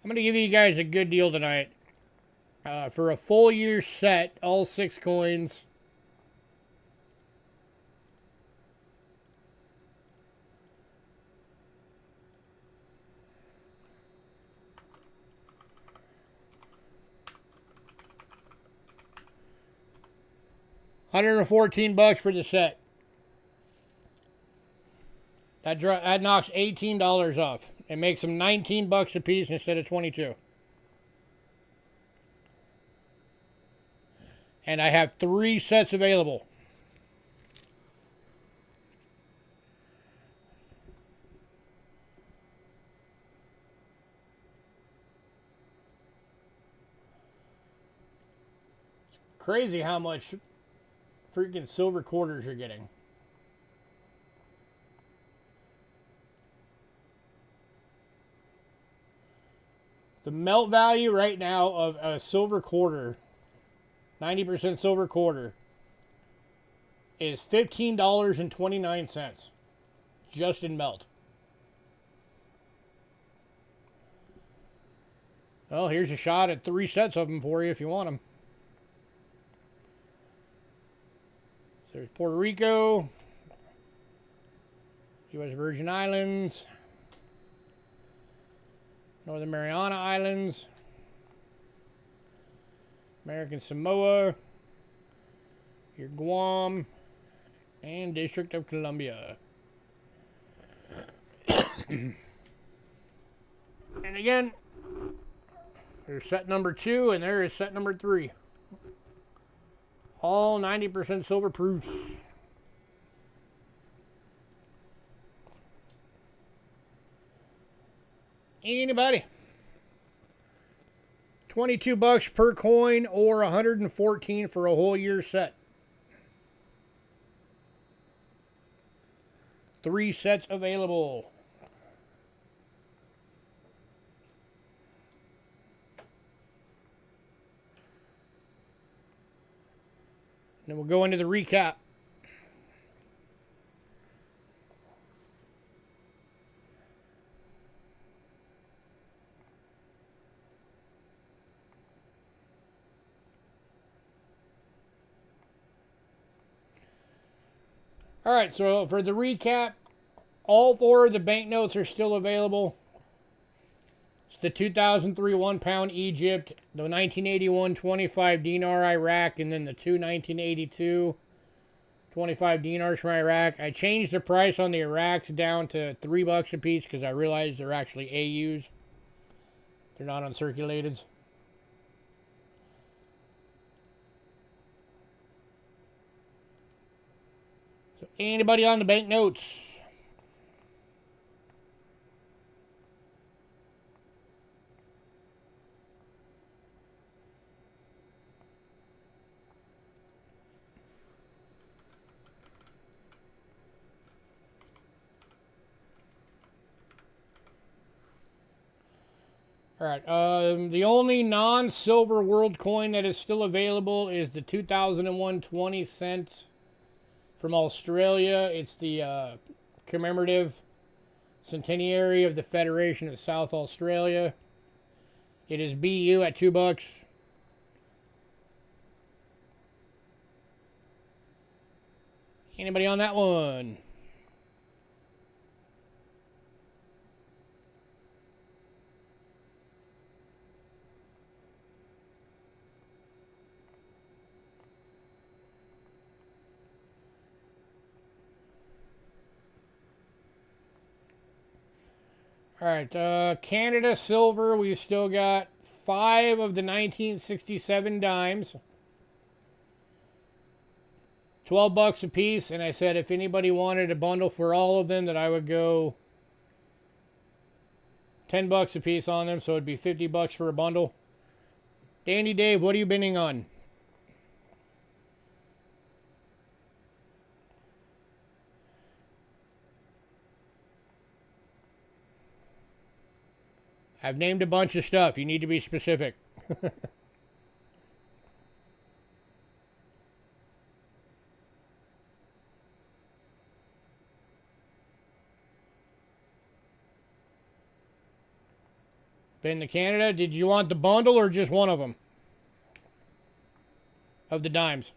I'm going to give you guys a good deal tonight. For a full year set, all 6 coins. $114 for the set. That knocks $18 off. It makes them $19 a piece instead of 22. And I have 3 sets available. It's crazy how much freaking silver quarters you're getting. The melt value right now of a silver quarter, 90% silver quarter, is $15.29 just in melt. Well, here's a shot at 3 sets of them for you if you want them. So there's Puerto Rico, U.S. Virgin Islands, Northern Mariana Islands, American Samoa, your Guam, and District of Columbia. And again, there's set number 2 and there is set number 3. All 90% silver proofs. Anybody? $22 per coin or $114 for a whole year set. 3 sets available. Then we'll go into the recap. All right, so for the recap, all 4 of the banknotes are still available. It's the 2003 1-pound Egypt, the 1981 25 dinar Iraq, and then the 1982 25 dinars from Iraq. I changed the price on the Iraqs down to $3 a piece because I realized they're actually AUs. They're not uncirculated. So anybody on the banknotes? All right. The only non-silver world coin that is still available is the 2001 20 cent from Australia. It's the commemorative centenary of the Federation of South Australia. It is BU at $2. Anybody on that one? All right, Canada silver. We've still got 5 of the 1967 dimes. $12 a piece, and I said if anybody wanted a bundle for all of them, that I would go $10 a piece on them, so it'd be $50 for a bundle. Dandy Dave, what are you bidding on? I've named a bunch of stuff. You need to be specific. Been to Canada. Did you want the bundle or just one of them? Of the dimes.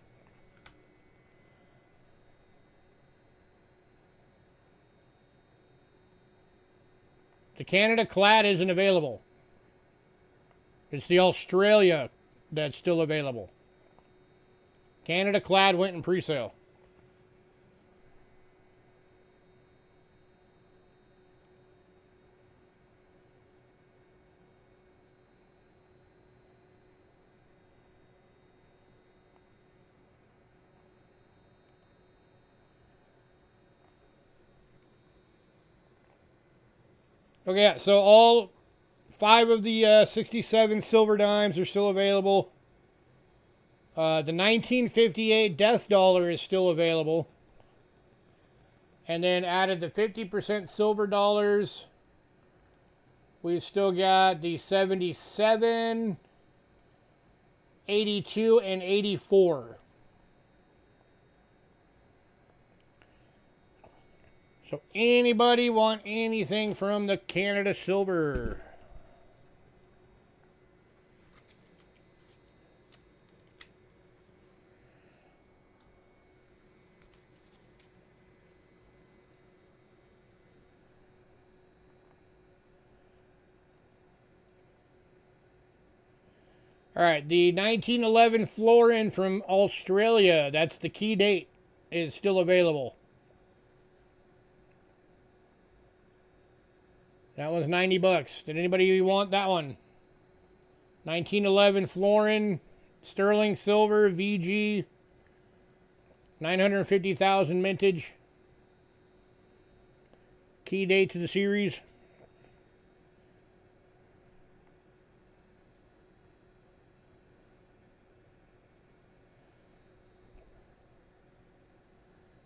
The Canada clad isn't available. It's the Australia that's still available. Canada clad went in pre-sale. Okay, yeah, so all 5 of the 67 silver dimes are still available. The 1958 Death Dollar is still available. And then added the 50% silver dollars. We've still got the 77, 82, and 84. So anybody want anything from the Canada silver? All right, the 1911 florin from Australia, that's the key date, is still available. That one's $90. Did anybody want that one? 1911 florin, sterling silver, VG, 950,000 mintage. Key date to the series.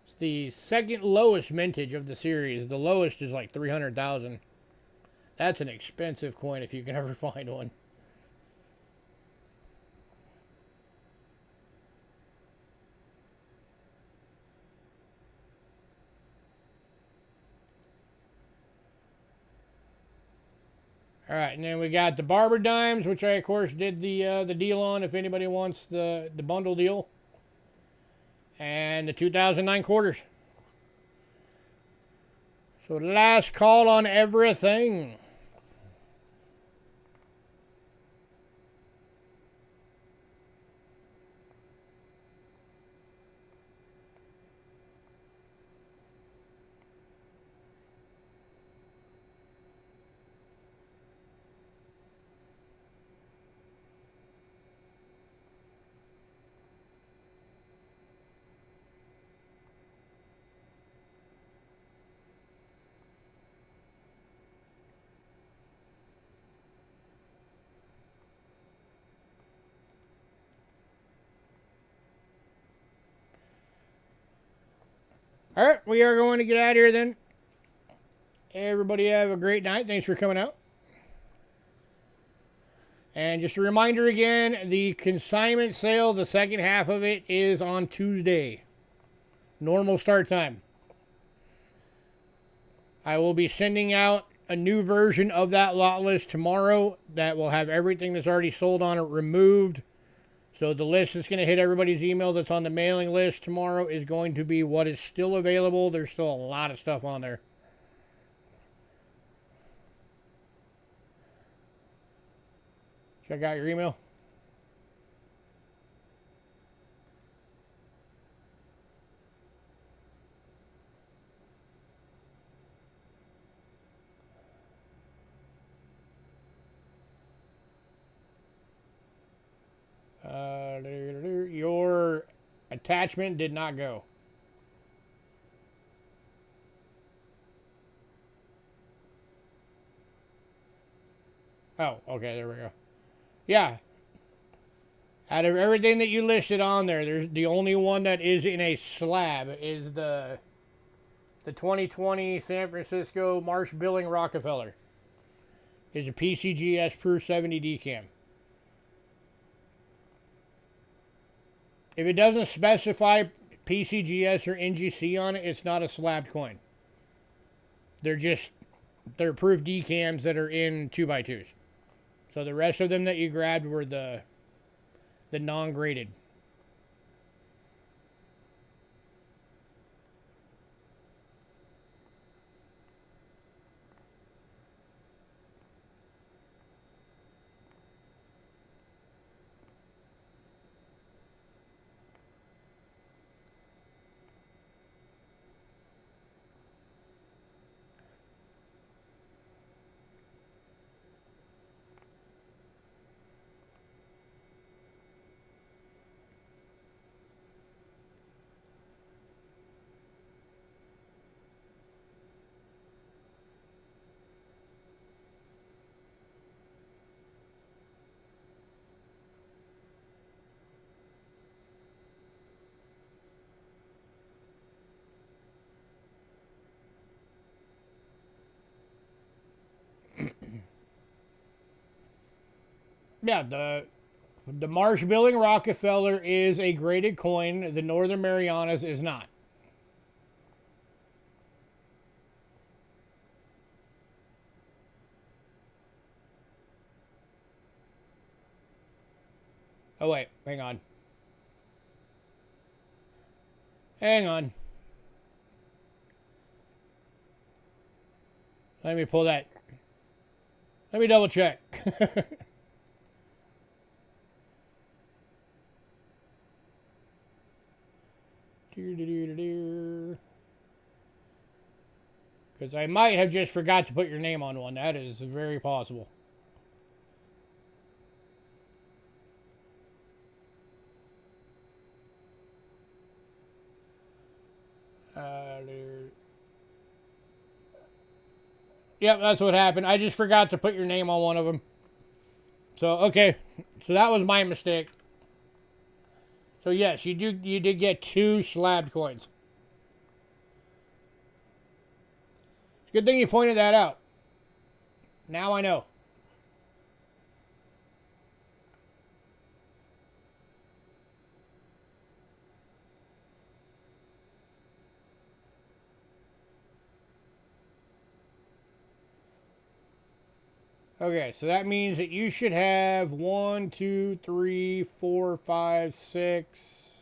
It's the second lowest mintage of the series. The lowest is like 300,000. That's an expensive coin if you can ever find one. All right, and then we got the Barber Dimes, which I, of course, did the deal on if anybody wants the bundle deal. And the 2009 quarters. So last call on everything. All right, we are going to get out of here then. Everybody have a great night. Thanks for coming out. And just a reminder again, the consignment sale, the second half of it is on Tuesday. Normal start time. I will be sending out a new version of that lot list tomorrow that will have everything that's already sold on it removed. So the list that's going to hit everybody's email that's on the mailing list tomorrow is going to be what is still available. There's still a lot of stuff on there. Check out your email. Your attachment did not go. Oh, okay, there we go. Yeah. Out of everything that you listed on there, there's the only one that is in a slab is the 2020 San Francisco Marsh Billing Rockefeller. Is a PCGS Pro 70 decam. If it doesn't specify PCGS or NGC on it, it's not a slabbed coin. They're proof decams that are in 2x2s. So the rest of them that you grabbed were the non-graded. Yeah, the Marsh Billing Rockefeller is a graded coin. The Northern Marianas is not. Oh, wait. Hang on. Hang on. Let me pull that. Let me double check. Because I might have just forgot to put your name on one. That is very possible. Yep, that's what happened. I just forgot to put your name on one of them. So, okay. So that was my mistake. So yes, you did get 2 slabbed coins. It's a good thing you pointed that out. Now I know. Okay, so that means that you should have 1, 2, 3, 4, 5, 6.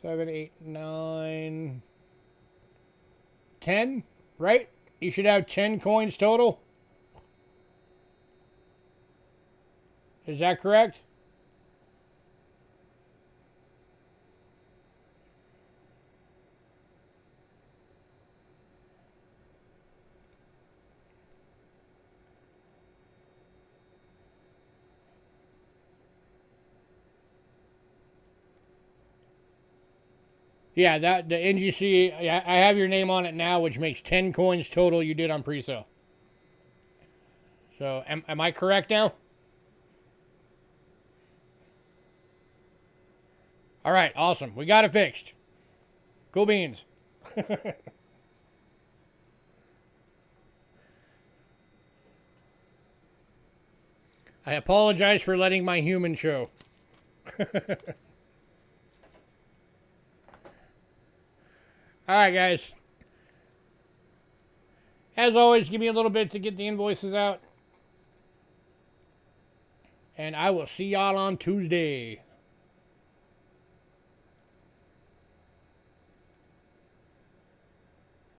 Seven, 8, 9, 10, right? You should have 10 coins total. Is that correct? Yeah, that the NGC, I have your name on it now, which makes 10 coins total you did on pre-sale. So, am I correct now? All right, awesome. We got it fixed. Cool beans. I apologize for letting my human show. All right, guys. As always, give me a little bit to get the invoices out. And I will see y'all on Tuesday.